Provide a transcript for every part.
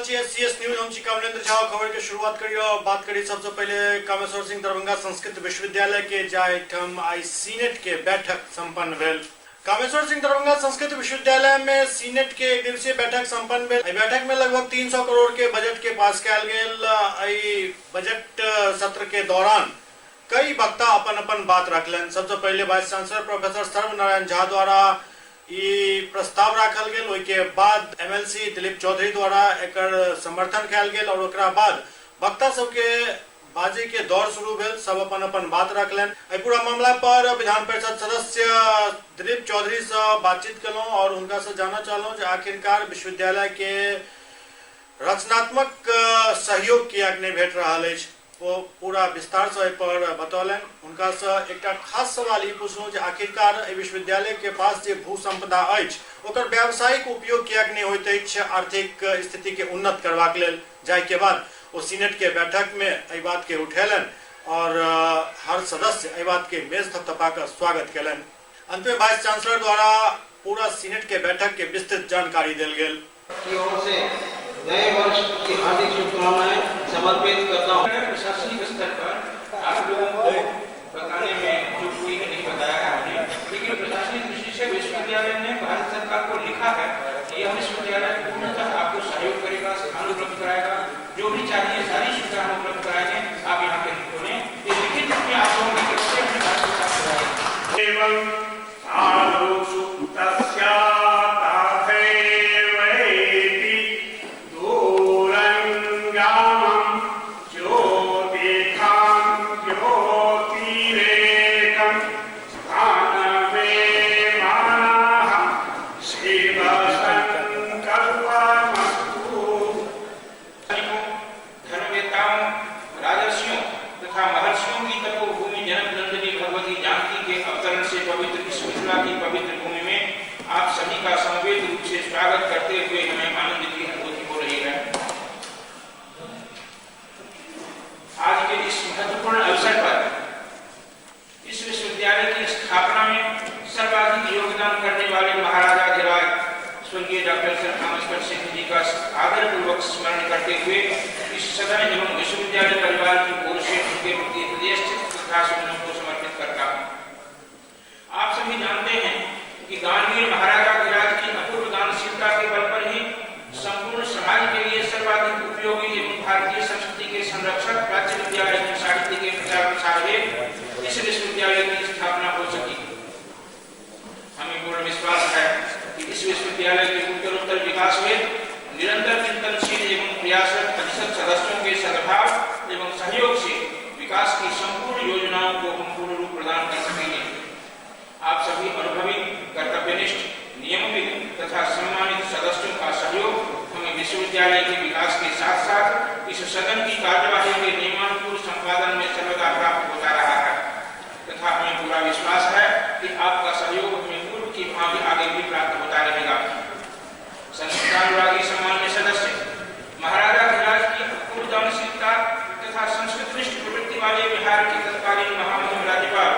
CS news हम कामलेंद्र झा खबर के शुरुआत करिए और बात करिए सबसे पहले कामेश्वर सिंह दरभंगा संस्कृत विश्वविद्यालय के जाठम आई सीनेट के बैठक संपन्न भेल। कामेश्वर सिंह दरभंगा संस्कृत विश्वविद्यालय में सीनेट के एक दिवसीय बैठक संपन्न भेल। बैठक में लगभग 300 करोड़ के बजट के पास कल गेल। बजट सत्र के दौरान कई वक्ता अपन बात रखलन। सबसे पहले vice chancellor professor Sarvanarayan Jha द्वारा प्रस्ताव रखल गेल, ओके बाद एमएलसी दिलीप चौधरी द्वारा एकर समर्थन कल गेल और ओकरा बाद वक्ता सबके बाजी के दौर शुरू भेल। सब अपन बात रखलन। पूरा मामला पर विधान परिषद सदस्य दिलीप चौधरी से बातचीत कलौं और उनका से जानना चाहलौं जे आखिरकार विश्वविद्यालय के रचनात्मक सहयोग किया नहीं भेट रहा है, वो पूरा विस्तार से पर बतौलन। उनका से एक खास सवाल ये पूछलूँ जे आखिरकार विश्वविद्यालय के पास जे भू संपदा अछि ओकर व्यावसायिक उपयोग किया नहीं होइत अछि आर्थिक स्थिति के उन्नत करबाक लेल। जाय के बाद वो सीनेट के बैठक में एहि बात के उठेलन और हर सदस्य एहि बात के मेज थपथपा कर स्वागत कलन। अंत में वाइस चांसलर द्वारा पूरा सीनेट के बैठक के विस्तृत जानकारी देल गेल। नए वर्ष की हार्दिक शुभकामनाएं समर्पित करता हूँ। प्रशासनिक स्तर पर आप लोगों को बताने में जो कोई नहीं बताया है हमने, लेकिन प्रशासनिक दृष्टि से विश्वविद्यालय ने भारत सरकार को लिखा है कि यह विश्वविद्यालय पूर्णतः आपको सहयोग करेगा, स्थान उपलब्ध कराएगा, जो भी चाहिए सारी सुविधाएं उपलब्ध कराएंगे। आप यहाँ पे लिखोने ये लिखित रूप में आप लोगों की तरफ से अपने भारत सरकार की पवित्र भूमि में आप सभी का समवेत रूप से स्वागत करते हुए हमें आनंद की अनुभूति हो रही है। आज के इस महत्वपूर्ण अवसर पर इस विश्वविद्यालय की स्थापना में सर्वाधिक योगदान करने वाले महाराजाधिराज स्वर्गीय डॉक्टर सर कामेश्वर सिंह जी का आदरपूर्वक स्मरण करते हुए इस सदन एवं विश्वविद्यालय परिवार की ओर से उनके प्रति हृदयस्थ श्रद्धासुमनों को समर्पित करता हूँ। आप सभी जानते हैं कि गांधी महाराजाधिराज की अपूर्व दानशीलता के बल पर ही संपूर्ण समाज के लिए सर्वाधिक उपयोगी एवं भारतीय संस्कृति के संरक्षक प्राच्य विद्या एवं साहित्य के प्रचार प्रसार हेतु इस विश्वविद्यालय की स्थापना हो सकी। हमें पूर्ण विश्वास है कि इस विश्वविद्यालय के उत्तरोत्तर विकास में निरंतर चिंतनशील एवं प्रयासरत प्रतिशत सदस्यों के सद्भाव एवं सहयोग से विकास की संपूर्ण योजनाओं को हम पूर्ण रूप प्रदान कर सकेंगे। आप सभी अनुभवी, कर्तव्यनिष्ठ, नियमित तथा सम्मानित सदस्यों का सहयोग हमें विश्वविद्यालय के विकास के साथ साथ इस सदन की कार्यवाही के नियमानुकूल संपादन में सर्वदा प्राप्त होता रहा है तथा हमें पूरा विश्वास है कि आपका सहयोग हमें पूर्व की भांति आगे भी प्राप्त होता रहेगा। संस्कृतानुरागी सम्मान्य सदस्य, महाराजाधिराज की अपूर्व दानशीलता तथा संस्कृतनिष्ठ प्रवृत्ति वाले बिहार के तत्कालीन महामहिम राज्यपाल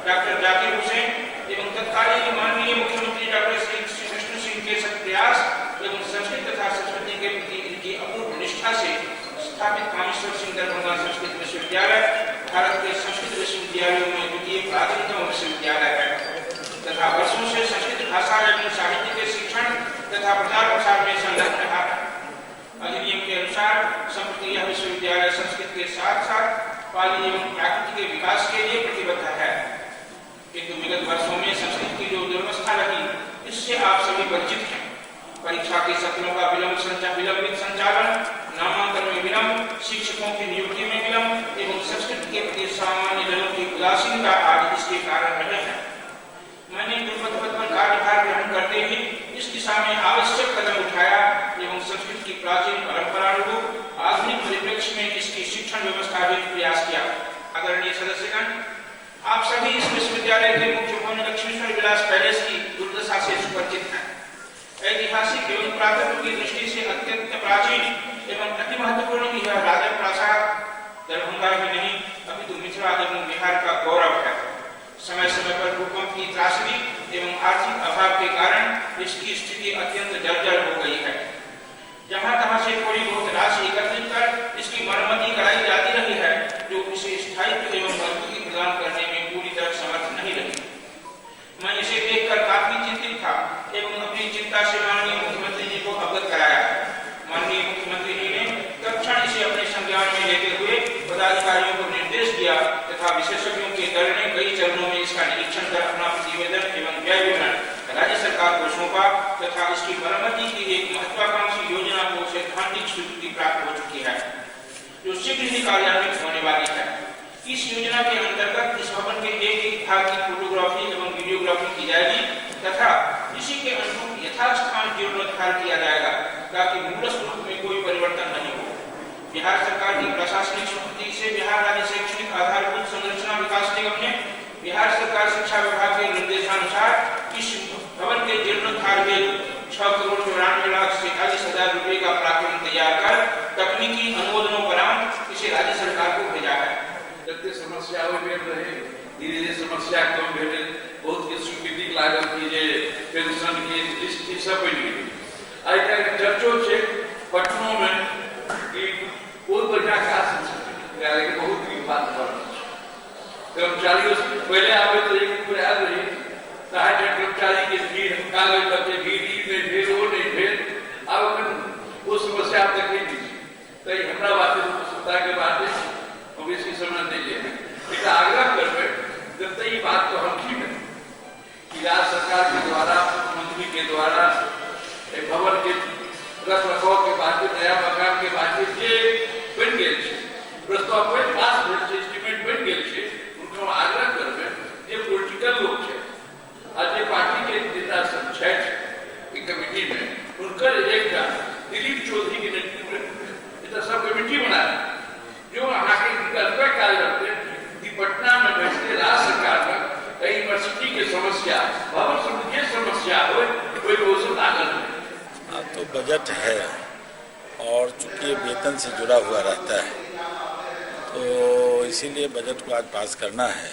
डॉक्टर जाकिर हुसैन एवं तत्कालीन माननीय मुख्यमंत्री डॉक्टर श्री कृष्ण सिंह के सख्त प्रयास एवं संस्कृत तथा संस्कृति के प्रति इनकी अपूर्व निष्ठा से स्थापित कामेश्वर सिंह दरभंगा संस्कृत विश्वविद्यालय भारत के संस्कृत विश्वविद्यालयों में द्वितीय प्राचीनतम विश्वविद्यालय है तथा वर्षों से संस्कृत भाषा एवं साहित्य के शिक्षण तथा प्रचार प्रसार में संलग्न रहा है। अधिनियम के अनुसार संप्रति यह विश्वविद्यालय संस्कृत के साथ साथ पाली एवं प्राकृतिक के विकास के लिए प्रतिबद्ध है, किंतु विगत वर्षों में संस्कृत की जो दुर्वस्था रही इससे आप सभी परिचित हैं। परीक्षा के सत्रों का विलंबित संचालन, नामांकन में विलंब, शिक्षकों की नियुक्ति में विलंब एवं संस्कृत के प्रति सामान्य जनों की उदासीनता आदि इसके कारण रहे हैं। मैंने गुरुपद पद पर कार्यभार ग्रहण करते ही इस दिशा में आवश्यक कदम उठाया एवं संस्कृत की प्राचीन परंपरानुरूप आधुनिक परिप्रेक्ष्य में इसकी शिक्षण व्यवस्था भी प्रयास किया। आदरणीय सदस्यगण, आप सभी इस विश्वविद्यालय के मुख्य भवन लक्ष्मीश्वर विलास पैलेस की दुर्दशा से सुपरिचित हैं। ऐतिहासिक एवं पुरातत्व की दृष्टि से अत्यंत प्राचीन एवं अति महत्वपूर्ण यह राजा प्रासाद दरभंगा में नहीं अपितु मिथिला एवं बिहार का गौरव है। समय समय पर भूकंप की त्रासदी एवं आर्थिक अभाव के कारण इसकी स्थिति अत्यंत जर्जर हो गई है। जहां तहां से थोड़ी बहुत राशि एकत्रित कर इसकी मरम्मती कराई जाती रही है, जो इसे स्थायित्व एवं मजबूती प्रदान करने में पूरी तरह समर्थ नहीं रही। मैं इसे देखकर काफी चिंतित था एवं अपनी चिंता से माननीय मुख्यमंत्री जी को अवगत कराया। माननीय मुख्यमंत्री जी ने तत्क्षण इसे अपने संज्ञान में लेते हुए पदाधिकारियों को निर्देश दिया तथा विशेषज्ञों के दल ने कई चरणों में इसका निरीक्षण कर अपना प्रतिवेदन एवं व्यय विवरण राज्य सरकार को सौंपा तथा इसकी मरम्मति की एक महत्वाकांक्षी योजना को सैद्धांतिक स्वीकृति प्राप्त हो चुकी है, जो शीघ्र ही कार्यान्वित होने वाली है। इस योजना के अंतर्गत इस भवन के एक भाग की फोटोग्राफी एवं वीडियोग्राफी की जाएगी तथा इसी के अनुरूप यथास्थान जीर्णोद्धार किया जाएगा ताकि मूल स्वरूप में कोई परिवर्तन नहीं हो। बिहार सरकार की प्रशासनिक स्वीकृति से बिहार राज्य शैक्षणिक आधारभूत संरचना विकास निगम ने बिहार सरकार शिक्षा विभाग के निर्देशानुसार इस भवन के जीर्णोद्धार हेतु 6,94,47,000 रुपए का प्रारूप तैयार कर तकनीकी अनुमोदनोपरांत इसे राज्य सरकार को भेजा है। समस्याओं में रहे धीरे धीरे समस्या कम भेटे बहुत के स्वीकृति लागत की जे पेंशन की लिस्ट की सब बन गई। आज तक चर्चो छे पटनों में कि बहुत बढ़िया खास संस्कृति बहुत ही बात कर कर्मचारियों से पहले आवे तो एक प्रयास रही साहब कर्मचारी के भीड़ कागज पत्ते भीड़ में भेड़ वो नहीं भेड़ अब वो समस्या आप तक नहीं तो हमारा बात सत्ता के बाद हम इसकी समझ नहीं लेंगे लेकिन आग्रह कर जब तक ये बात तो हम ठीक है कि राज्य सरकार के द्वारा मुख्यमंत्री के द्वारा भवन के रख रखाव के बाद नया मकान के बाद ये बन गए प्रस्ताव पास एस्टिमेट बन गए उनको आग्रह कर ये पॉलिटिकल लोग है आज ये पार्टी के नेता सब की कमेटी में उनका एक दिलीप चौधरी के नेतृत्व में सब कमेटी बना जो आगे कार्य करते कि पटना में बैठते राज्य सरकार में यूनिवर्सिटी की समस्या भवन संबंधी समस्या हो कोई रोजगार आगल तो बजट है और चूंकि वेतन से जुड़ा हुआ रहता है तो इसीलिए बजट को आज पास करना है।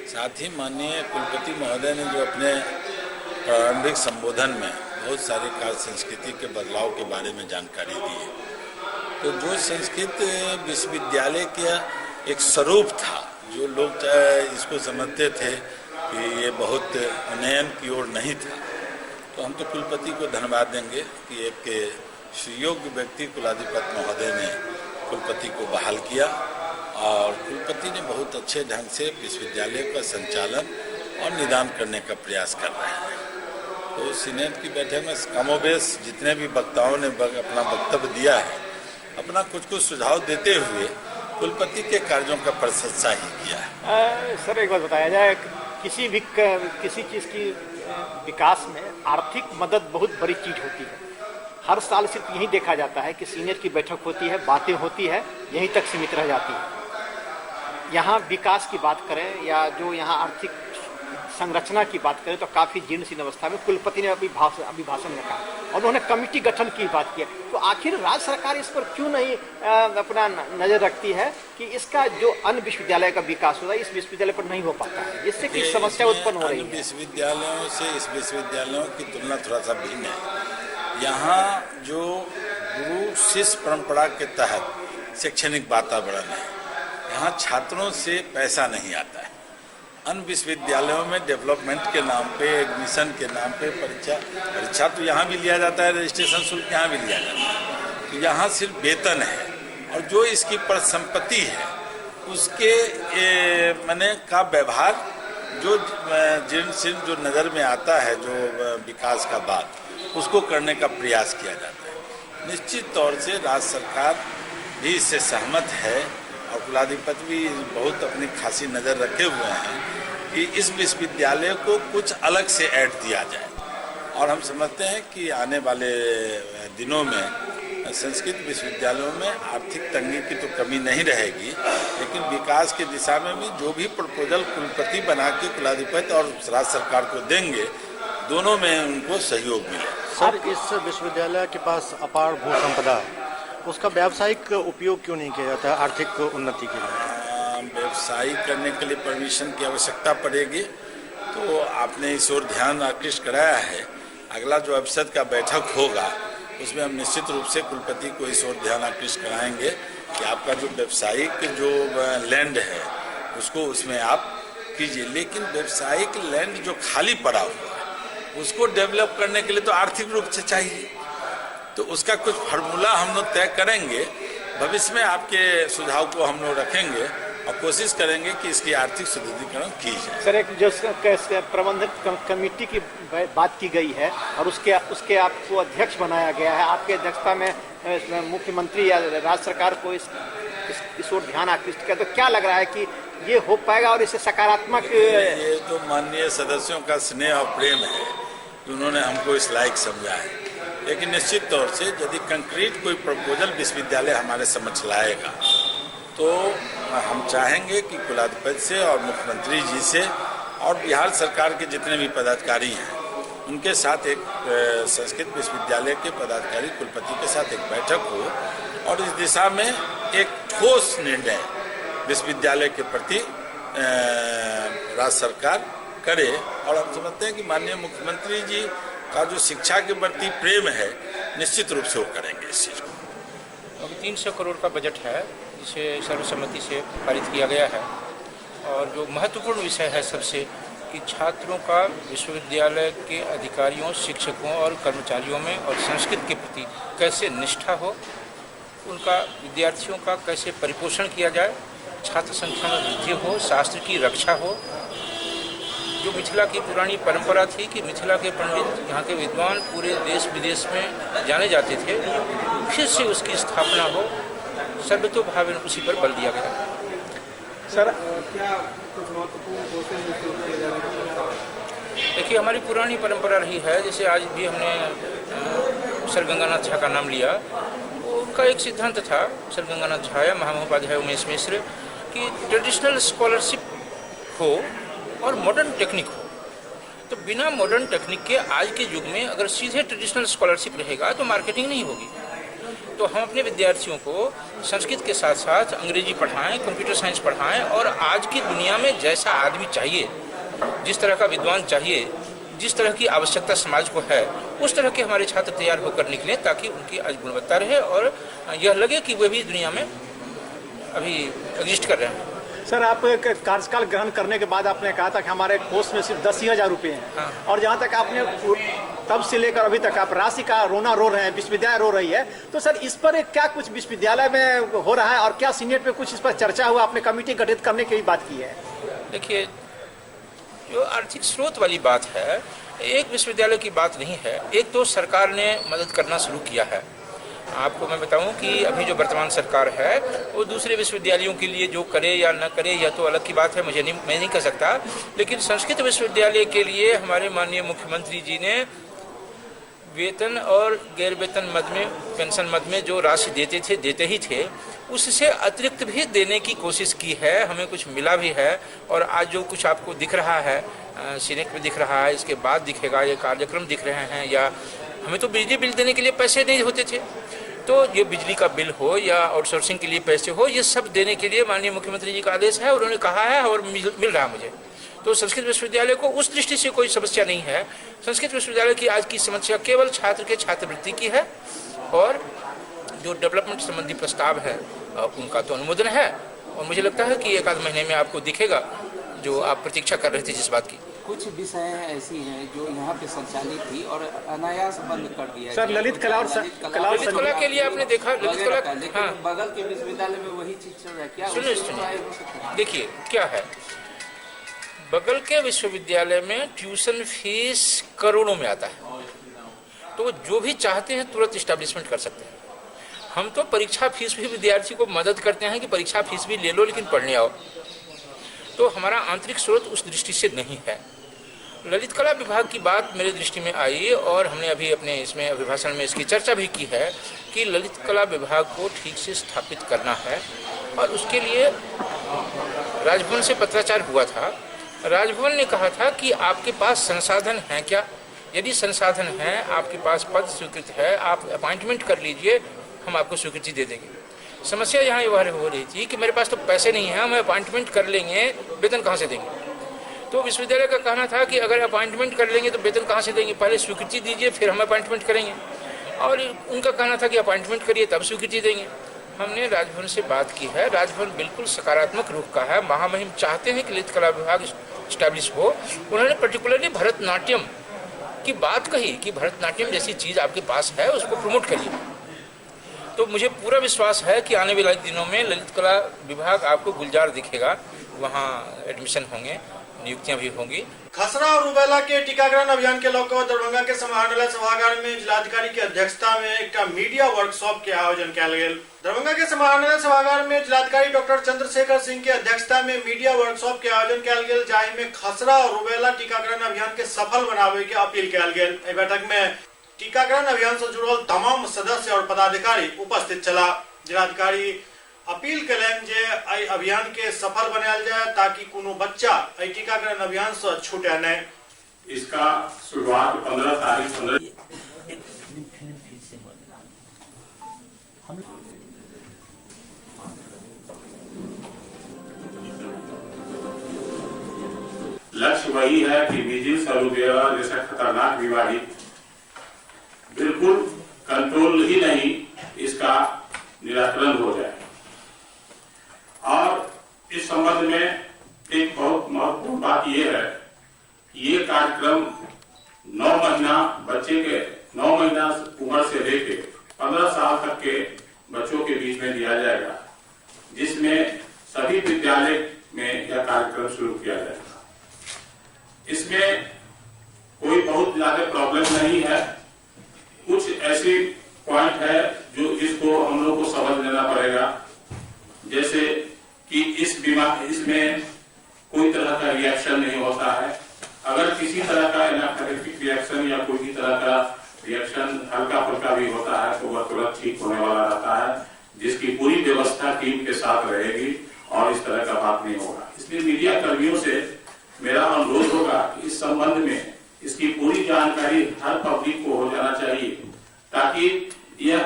साथ ही माननीय कुलपति महोदय ने जो अपने प्रारंभिक संबोधन में बहुत सारे कार्य संस्कृति के बदलाव के बारे में जानकारी दी है, तो जो संस्कृत विश्वविद्यालय का एक स्वरूप था, जो लोग इसको समझते थे कि ये बहुत उन्नयन की ओर नहीं था, तो हम तो कुलपति को धन्यवाद देंगे कि एक सुयोग्य व्यक्ति कुलाधिपति महोदय ने कुलपति को बहाल किया और कुलपति ने बहुत अच्छे ढंग से विश्वविद्यालय का संचालन और निदान करने का प्रयास कर रहे हैं। तो सीनेट की बैठक में कमोबेश जितने भी वक्ताओं ने अपना वक्तव्य दिया है, अपना कुछ सुझाव देते हुए कुलपति के कार्यों का प्रशंसा ही किया है। सर एक बात बताया जाए, किसी चीज़ की विकास में आर्थिक मदद बहुत बड़ी चीज़ होती है। हर साल सिर्फ यही देखा जाता है कि सीनियर की बैठक होती है, बातें होती है, यहीं तक सीमित रह जाती है। यहाँ विकास की बात करें या जो यहाँ आर्थिक संरचना की बात करें तो काफ़ी जीर्ण सी अवस्था में कुलपति ने अभी भाषण में कहा और उन्होंने कमेटी गठन की बात की। तो आखिर राज्य सरकार इस पर क्यों नहीं अपना नज़र रखती है कि इसका जो अन्य विश्वविद्यालय का विकास होता है इस विश्वविद्यालय पर नहीं हो पाता है, जिससे कि समस्या उत्पन्न हो रही है। विश्वविद्यालयों से इस विश्वविद्यालयों की तुलना थोड़ा सा भिन्न है। यहाँ जो गुरु शिष्य परंपरा के तहत शैक्षणिक वातावरण है, यहाँ छात्रों से पैसा नहीं आता है। अन्य विश्वविद्यालयों में डेवलपमेंट के नाम पे, एडमिशन के नाम पे परीक्षा तो यहाँ भी लिया जाता है, रजिस्ट्रेशन शुल्क यहाँ भी लिया जाता है। तो यहाँ सिर्फ वेतन है और जो इसकी परिसंपत्ति है उसके माने का व्यवहार जो जो नज़र में आता है, जो विकास का बात उसको करने का प्रयास किया जाता है। निश्चित तौर से राज्य सरकार भी इससे सहमत है और कुलाधिपति भी बहुत अपनी खासी नज़र रखे हुए हैं कि इस विश्वविद्यालय को कुछ अलग से ऐड दिया जाए। और हम समझते हैं कि आने वाले दिनों में संस्कृत विश्वविद्यालयों में आर्थिक तंगी की तो कमी नहीं रहेगी, लेकिन विकास की दिशा में भी जो भी प्रपोजल कुलपति बना के कुलाधिपति और राज्य सरकार को देंगे, दोनों में उनको सहयोग मिले। सर, इस विश्वविद्यालय के पास अपार भू संपदा, उसका व्यावसायिक उपयोग क्यों नहीं किया जाता है आर्थिक उन्नति के लिए? व्यवसायिक करने के लिए परमिशन की आवश्यकता पड़ेगी, तो आपने इस ओर ध्यान आकृष्ट कराया है। अगला जो अवसर का बैठक होगा उसमें हम निश्चित रूप से कुलपति को इस ओर ध्यान आकृष्ट कराएंगे कि आपका जो व्यावसायिक जो लैंड है उसको उसमें आप कीजिए, लेकिन व्यावसायिक लैंड जो खाली पड़ा हुआ है उसको डेवलप करने के लिए तो आर्थिक रूप से चाहिए, तो उसका कुछ फार्मूला हम लोग तय करेंगे। भविष्य में आपके सुझाव को हम लोग रखेंगे और कोशिश करेंगे कि इसकी आर्थिक सुदृढ़ीकरण की जाए। सर, एक जो प्रबंधक कमेटी की बात की गई है और उसके आपको अध्यक्ष बनाया गया है, आपकी अध्यक्षता में मुख्यमंत्री या राज्य सरकार को इस ओर ध्यान आकृष्ट किया, तो क्या लग रहा है कि ये हो पाएगा और इसे सकारात्मक? ये तो माननीय सदस्यों का स्नेह और प्रेम है कि उन्होंने हमको इस लायक समझा है, लेकिन निश्चित तौर से यदि कंक्रीट कोई प्रपोजल विश्वविद्यालय हमारे समक्ष लाएगा तो हम चाहेंगे कि कुलाधिपति से और मुख्यमंत्री जी से और बिहार सरकार के जितने भी पदाधिकारी हैं उनके साथ एक संस्कृत विश्वविद्यालय के पदाधिकारी कुलपति के साथ एक बैठक हो और इस दिशा में एक ठोस निर्णय विश्वविद्यालय के प्रति राज्य सरकार करे। और हम समझते हैं कि माननीय मुख्यमंत्री जी का जो शिक्षा के प्रति प्रेम है निश्चित रूप से वो करेंगे इस चीज़ को। अभी 300 करोड़ का बजट है जिसे सर्वसम्मति से पारित किया गया है, और जो महत्वपूर्ण विषय है सबसे कि छात्रों का विश्वविद्यालय के अधिकारियों, शिक्षकों और कर्मचारियों में और संस्कृत के प्रति कैसे निष्ठा हो, उनका विद्यार्थियों का कैसे परिपोषण किया जाए, छात्र संख्या में वृद्धि हो, शास्त्र की रक्षा हो। जो मिथिला की पुरानी परंपरा थी कि मिथिला के पंडित, यहाँ के विद्वान पूरे देश विदेश में जाने जाते थे, फिर से उसकी स्थापना हो, सर्वतोभावेन उसी पर बल दिया गया। सर, क्या कुछ महत्वपूर्ण देखिए, हमारी पुरानी परंपरा रही है, जैसे आज भी हमने सर गंगानाथ झा का नाम लिया, उनका एक सिद्धांत था, सर गंगानाथ झा या महामहोपाध्याय उमेश मिश्र, कि ट्रेडिशनल स्कॉलरशिप हो और मॉडर्न टेक्निक हो। तो बिना मॉडर्न टेक्निक के आज के युग में अगर सीधे ट्रेडिशनल स्कॉलरशिप रहेगा तो मार्केटिंग नहीं होगी। तो हम अपने विद्यार्थियों को संस्कृत के साथ साथ अंग्रेजी पढ़ाएं, कंप्यूटर साइंस पढ़ाएं, और आज की दुनिया में जैसा आदमी चाहिए, जिस तरह का विद्वान चाहिए, जिस तरह की आवश्यकता समाज को है, उस तरह के हमारे छात्र तैयार होकर निकलें ताकि उनकी आज गुणवत्ता रहे और यह लगे कि वे भी दुनिया में अभी एग्जिस्ट कर रहे हैं। सर, आप कार्यकाल ग्रहण करने के बाद आपने कहा था कि हमारे कोष में सिर्फ 10,000 रुपये हैं। हाँ। और जहाँ तक आपने तब से लेकर अभी तक आप राशि का रोना रो रहे हैं, विश्वविद्यालय रो रही है, तो सर इस पर क्या कुछ विश्वविद्यालय में हो रहा है और क्या सीनेट में कुछ इस पर चर्चा हुआ? आपने कमेटी गठित करने की भी बात की है। देखिए, जो आर्थिक स्रोत वाली बात है, एक विश्वविद्यालय की बात नहीं है। एक तो सरकार ने मदद करना शुरू किया है। आपको मैं बताऊं कि अभी जो वर्तमान सरकार है वो दूसरे विश्वविद्यालयों के लिए जो करे या न करे यह तो अलग की बात है, मैं नहीं कह सकता, लेकिन संस्कृत विश्वविद्यालय के लिए हमारे माननीय मुख्यमंत्री जी ने वेतन और गैर वेतन मद में, पेंशन मद में जो राशि देते ही थे, उससे अतिरिक्त भी देने की कोशिश की है। हमें कुछ मिला भी है, और आज जो कुछ आपको दिख रहा है सीनेट में दिख रहा है, इसके बाद दिखेगा, ये कार्यक्रम दिख रहे हैं। या हमें तो बिजली बिल देने के लिए पैसे नहीं होते थे, तो ये बिजली का बिल हो या आउटसोर्सिंग के लिए पैसे हो, ये सब देने के लिए माननीय मुख्यमंत्री जी का आदेश है, उन्होंने कहा है और मिल रहा मुझे। तो संस्कृत विश्वविद्यालय को उस दृष्टि से कोई समस्या नहीं है। संस्कृत विश्वविद्यालय की आज की समस्या केवल छात्र के छात्रवृत्ति की है, और जो डेवलपमेंट संबंधी प्रस्ताव है उनका तो अनुमोदन है, और मुझे लगता है कि एक आध महीने में आपको दिखेगा जो आप प्रतीक्षा कर रहे थे जिस बात की। कुछ विषय ऐसी हैं जो यहाँ पे संचालित थी और अनायास बंद कर दिया। सर, ललित कला के लिए आपने देखा, ललित कला, लेकिन हाँ, बगल के विश्वविद्यालय में वही चीज चल रहा है। क्या सुनिए, देखिए क्या है, बगल के विश्वविद्यालय में ट्यूशन फीस करोड़ों में आता है, तो जो भी चाहते हैं तुरंत इस्टेब्लिशमेंट कर सकते हैं। हम तो परीक्षा फीस भी विद्यार्थी को मदद करते हैं कि परीक्षा फीस भी ले लो लेकिन पढ़ने आओ। तो हमारा आंतरिक स्रोत उस दृष्टि से नहीं है। ललित कला विभाग की बात मेरे दृष्टि में आई, और हमने अभी अपने इसमें अभिभाषण में इसकी चर्चा भी की है कि ललित कला विभाग को ठीक से स्थापित करना है, और उसके लिए राजभवन से पत्राचार हुआ था। राजभवन ने कहा था कि आपके पास संसाधन हैं क्या? यदि संसाधन हैं, आपके पास पद स्वीकृत है, आप अपॉइंटमेंट कर लीजिए, हम आपको स्वीकृति दे देंगे। समस्या यहाँ ये हो रही थी कि मेरे पास तो पैसे नहीं हैं, हम अपॉइंटमेंट कर लेंगे, वेतन कहाँ से देंगे? तो विश्वविद्यालय का कहना था कि अगर अपॉइंटमेंट कर लेंगे तो वेतन कहाँ से देंगे, पहले स्वीकृति दीजिए फिर हम अपॉइंटमेंट करेंगे। और उनका कहना था कि अपॉइंटमेंट करिए तब स्वीकृति देंगे। हमने राजभवन से बात की है, राजभवन बिल्कुल सकारात्मक रुख का है। महामहिम चाहते हैं कि ललित कला विभाग स्टैब्लिश हो। उन्होंने पर्टिकुलरली भरतनाट्यम की बात कही कि भरतनाट्यम जैसी चीज़ आपके पास है, उसको प्रमोट करिए। तो मुझे पूरा विश्वास है कि आने वाले दिनों में ललित कला विभाग आपको गुलजार दिखेगा, वहाँ एडमिशन होंगे, नियुक्तियां भी होंगी। खसरा और रूबेला के टीकाकरण अभियान के लौकर दरभंगा के समाहरणालय सभागार में जिलाधिकारी की अध्यक्षता में एक मीडिया वर्कशॉप के आयोजन किया गया। दरभंगा के समाहरणालय सभागार में जिलाधिकारी डॉक्टर चंद्रशेखर सिंह की अध्यक्षता में मीडिया वर्कशॉप के आयोजन किया गया, जाहि में खसरा और रूबेला टीकाकरण अभियान के सफल बनावे के अपील किया गया। बैठक में टीकाकरण अभियान से जुड़ल तमाम सदस्य और पदाधिकारी उपस्थित चला। जिलाधिकारी अपील करें जे एहि अभियान के सफल बनायल जाए ताकि कोनो बच्चा एहि टीकाकरण अभियान से छूटे नहीं। इसका शुरुआत 15 तारीख लक्ष्य वही है कि मीजल्स और रूबेला जैसा खतरनाक बीमारी बिल्कुल कंट्रोल ही नहीं, इसका निराकरण हो जाए। और इस संबंध में एक बहुत महत्वपूर्ण बात यह है कि ये कार्यक्रम 9 महीना बच्चे के 9 महीना उम्र से लेके 15 साल तक के बच्चों के बीच में दिया जाएगा, जिसमें सभी विद्यालय में यह कार्यक्रम शुरू किया जाएगा। इसमें कोई बहुत ज्यादा प्रॉब्लम नहीं है। कुछ ऐसी पॉइंट है जो इसको हम लोग को समझ लेना पड़ेगा, जैसे कि इसमें कोई तरह का रिएक्शन नहीं होता है। अगर किसी तरह का एनाफिलेक्टिक रिएक्शन या कोई भी तरह का रिएक्शन हल्का फुल्का भी होता है तो वह तुरंत ठीक होने वाला रहता है, जिसकी पूरी व्यवस्था टीम के साथ रहेगी और इस तरह का बात नहीं होगा। इसलिए मीडिया कर्मियों से मेरा अनुरोध होगा कि इस संबंध में इसकी पूरी जानकारी हर पब्लिक को हो जाना चाहिए, ताकि यह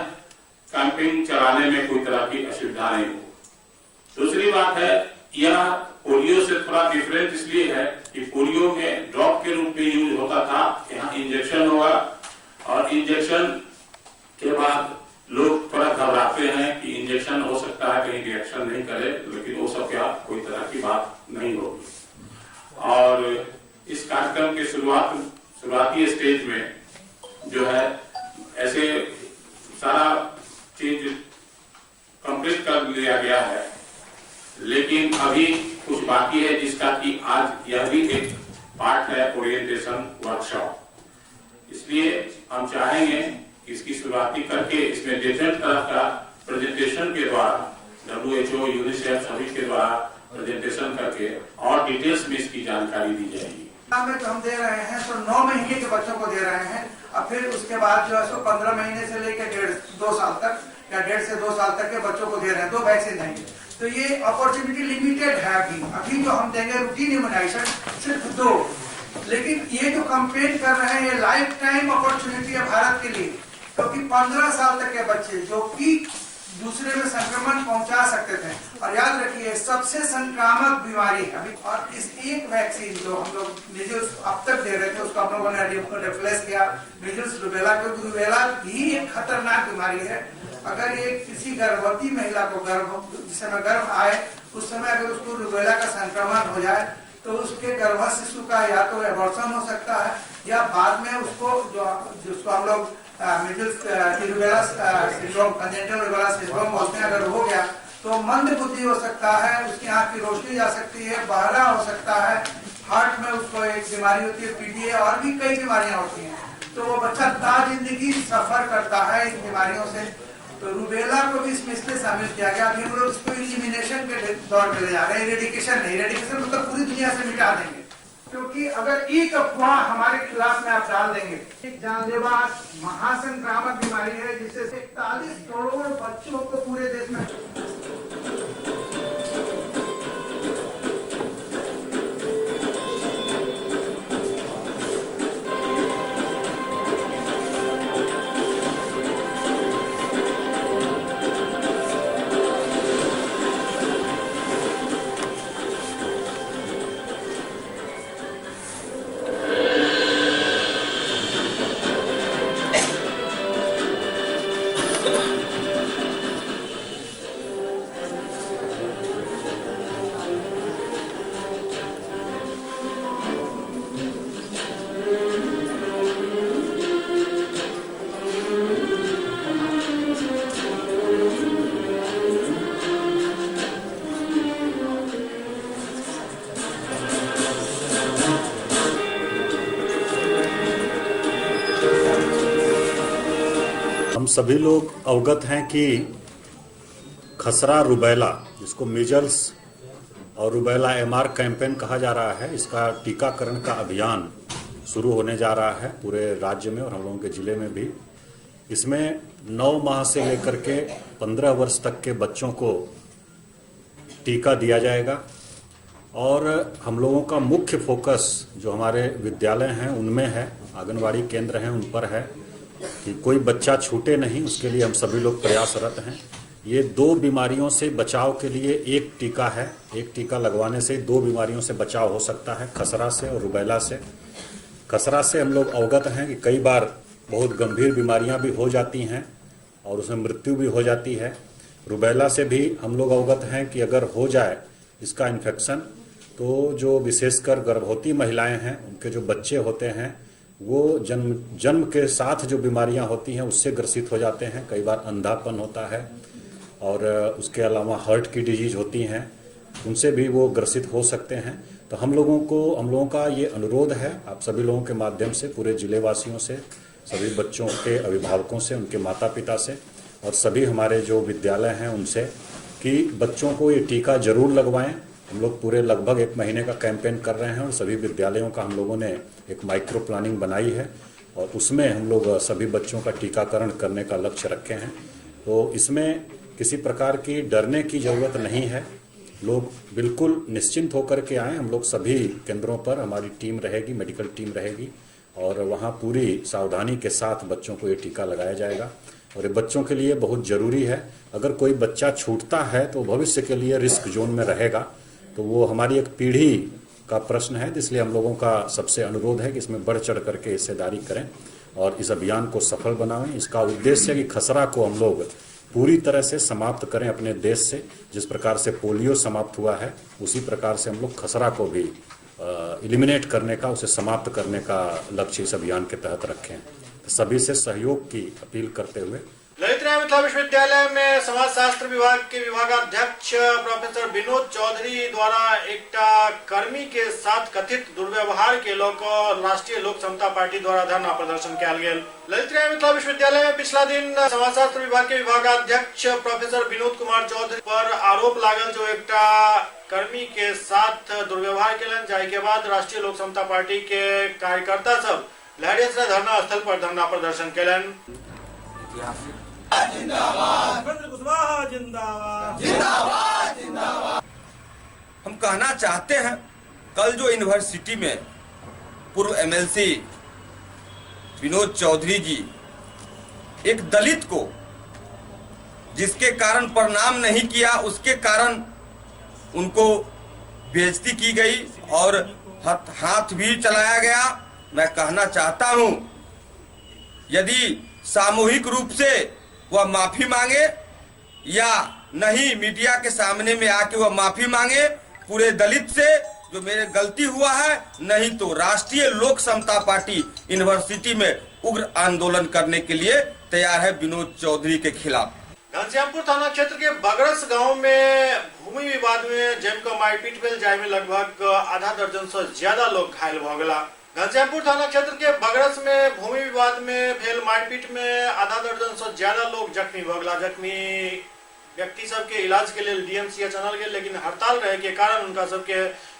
कैंपेन चलाने में कोई तरह की असुविधा नहीं हो। दूसरी बात है, यह पोलियो से थोड़ा डिफरेंट इसलिए है कि पोलियो में ड्रॉप के रूप में यूज होता था, यहाँ इंजेक्शन होगा और इंजेक्शन के बाद लोग थोड़ा घबराते हैं कि इंजेक्शन हो सकता है कहीं रिएक्शन नहीं करे, लेकिन वो सब क्या कोई तरह की बात नहीं होगी। और इस कार्यक्रम के शुरुआती स्टेज में जो है ऐसे सारा चीज कंप्लीट कर लिया गया है, लेकिन अभी कुछ बाकी है, जिसका कि आज यह भी एक पार्ट है ओरिएंटेशन वर्कशॉप। इसलिए हम चाहेंगे कि इसकी शुरुआती करके इसमें डिफरेंट तरह का प्रेजेंटेशन के द्वारा WHO, यूनिसेफ सभी के द्वारा प्रेजेंटेशन करके और डिटेल्स में इसकी जानकारी दी जाएगी। में तो हम दे रहे हैं तो 9 महीने के बच्चों को दे रहे हैं, और फिर उसके बाद जो है सो 15 महीने से लेकर 1.5-2 साल तक या 1.5 से 2 साल तक के बच्चों को दे रहे हैं। 2 वैक्सीन देंगे, तो ये अपॉर्चुनिटी लिमिटेड है। अभी जो हम देंगे रूटीन इम्यूनाइजेशन सिर्फ 2, लेकिन ये जो कंपेन कर रहे हैं ये लाइफ टाइम अपॉर्चुनिटी है भारत के लिए, क्योंकि 15 साल तक के बच्चे जो कि दूसरे में संक्रमण पहुंचा सकते थे, और याद रखिए सबसे संक्रामक बीमारी है अभी। और इस एक वैक्सीन जो हम लोग मीजल्स अब तक दे रहे थे उसको हम लोगों ने रिप्लेस किया मीजल्स रूबेला, क्योंकि रूबेला भी एक खतरनाक बीमारी है। अगर ये किसी गर्भवती महिला को जिस समय गर्भ आए उस समय अगर उसको रूबेला का संक्रमण हो जाए तो उसके गर्भस्थ शिशु का या तो एबॉर्शन हो सकता है, या बाद में उसको जिसको हम लोग मिडिल्स rubella syndrome, congenital rubella syndrome बोलते हैं, अगर हो गया तो मंद बुद्धि हो सकता है, उसकी आंख की रोशनी जा सकती है, बहरा हो सकता है, हार्ट में उसको एक बीमारी होती है PTA, और भी कई बीमारियां होती हैं। तो वो बच्चा जिंदगी सफर करता है इन बीमारियों से। तो रूबेला को भी इसमें शामिल किया गया। अभी हम लोग इसको इलिमिनेशन के दौर में ले जा रहे हैं, इरेडिकेशन नहीं। इरेडिकेशन मतलब पूरी दुनिया से मिटा देंगे, क्योंकि अगर एक अफवाह हमारे खिलाफ में आप डाल देंगे, एक जानलेवा महासंक्रामक बीमारी है जिससे 41 करोड़ बच्चों को पूरे देश में हम सभी लोग अवगत हैं कि खसरा रुबैला, जिसको मीजल्स और रुबैला एमआर कैंपेन कहा जा रहा है, इसका टीकाकरण का अभियान शुरू होने जा रहा है पूरे राज्य में और हम लोगों के ज़िले में भी। इसमें 9 माह से लेकर के 15 वर्ष तक के बच्चों को टीका दिया जाएगा और हम लोगों का मुख्य फोकस जो हमारे विद्यालय हैं उनमें है, आंगनवाड़ी केंद्र हैं उन पर है कि कोई बच्चा छूटे नहीं, उसके लिए हम सभी लोग प्रयासरत हैं। ये 2 बीमारियों से बचाव के लिए एक टीका है, एक टीका लगवाने से 2 बीमारियों से बचाव हो सकता है, खसरा से और रुबैला से। खसरा से हम लोग अवगत हैं कि कई बार बहुत गंभीर बीमारियां भी हो जाती हैं और उसमें मृत्यु भी हो जाती है। रुबैला से भी हम लोग अवगत हैं कि अगर हो जाए इसका इन्फेक्शन तो जो विशेषकर गर्भवती महिलाएं हैं, उनके जो बच्चे होते हैं वो जन्म के साथ जो बीमारियां होती हैं उससे ग्रसित हो जाते हैं। कई बार अंधापन होता है और उसके अलावा हार्ट की डिजीज होती हैं, उनसे भी वो ग्रसित हो सकते हैं। तो हम लोगों का ये अनुरोध है आप सभी लोगों के माध्यम से, पूरे जिले वासियों से, सभी बच्चों के अभिभावकों से, उनके माता पिता से और सभी हमारे जो विद्यालय हैं उनसे कि बच्चों को ये टीका जरूर लगवाएं। हम लोग पूरे लगभग 1 महीने का कैंपेन कर रहे हैं और सभी विद्यालयों का हम लोगों ने एक माइक्रो प्लानिंग बनाई है और उसमें हम लोग सभी बच्चों का टीकाकरण करने का लक्ष्य रखे हैं। तो इसमें किसी प्रकार की डरने की ज़रूरत नहीं है, लोग बिल्कुल निश्चिंत होकर के आएँ। हम लोग सभी केंद्रों पर हमारी टीम रहेगी, मेडिकल टीम रहेगी और वहाँ पूरी सावधानी के साथ बच्चों को ये टीका लगाया जाएगा और ये बच्चों के लिए बहुत ज़रूरी है। अगर कोई बच्चा छूटता है तो भविष्य के लिए रिस्क जोन में रहेगा, तो वो हमारी एक पीढ़ी का प्रश्न है। इसलिए हम लोगों का सबसे अनुरोध है कि इसमें बढ़ चढ़ करके हिस्सेदारी करें और इस अभियान को सफल बनावें। इसका उद्देश्य है कि खसरा को हम लोग पूरी तरह से समाप्त करें अपने देश से। जिस प्रकार से पोलियो समाप्त हुआ है उसी प्रकार से हम लोग खसरा को भी एलिमिनेट करने का, उसे समाप्त करने का लक्ष्य इस अभियान के तहत रखें। सभी से सहयोग की अपील करते हुए ललित नारायण मिथिला विश्वविद्यालय में समाजशास्त्र विभाग के विभागाध्यक्ष प्रोफेसर विनोद चौधरी द्वारा एक कर्मी के साथ कथित दुर्व्यवहार के लोग राष्ट्रीय लोक समता पार्टी द्वारा धरना प्रदर्शन किया गया। ललित नारायण मिथिला विश्वविद्यालय में पिछला दिन समाजशास्त्र विभाग के विभागाध्यक्ष प्रोफेसर विनोद कुमार चौधरी पर आरोप लागल जो एक कर्मी के साथ दुर्व्यवहार केलन, जाय के बाद राष्ट्रीय लोक समता पार्टी के कार्यकर्ता सब लहरिया धरना स्थल पर धरना प्रदर्शन केलन। हम कहना चाहते हैं, कल जो यूनिवर्सिटी में पूर्व एमएलसी विनोद चौधरी जी एक दलित को जिसके कारण प्रणाम नहीं किया, उसके कारण उनको बेइज्जती की गई और हाथ भी चलाया गया। मैं कहना चाहता हूं, यदि सामूहिक रूप से वह माफी मांगे या नहीं, मीडिया के सामने में आके वह माफी मांगे पूरे दलित से जो मेरे गलती हुआ है, नहीं तो राष्ट्रीय लोक समता पार्टी यूनिवर्सिटी में उग्र आंदोलन करने के लिए तैयार है विनोद चौधरी के खिलाफ। घनश्यामपुर थाना क्षेत्र के बगरस गांव में भूमि विवाद में जमकर मारपीट भेल, जाय में लगभग आधा दर्जन से ज्यादा लोग घायल भ गेला। घनश्यामपुर थाना क्षेत्र के बगरस में भूमि विवाद में भेल मारपीट में आधा दर्जन से ज्यादा लोग जख्मी भ गेला। जख्मी व्यक्ति सबके इलाज के लिए डीएमसीएच आनल गेल, लेकिन हड़ताल रहे के कारण उनका सबके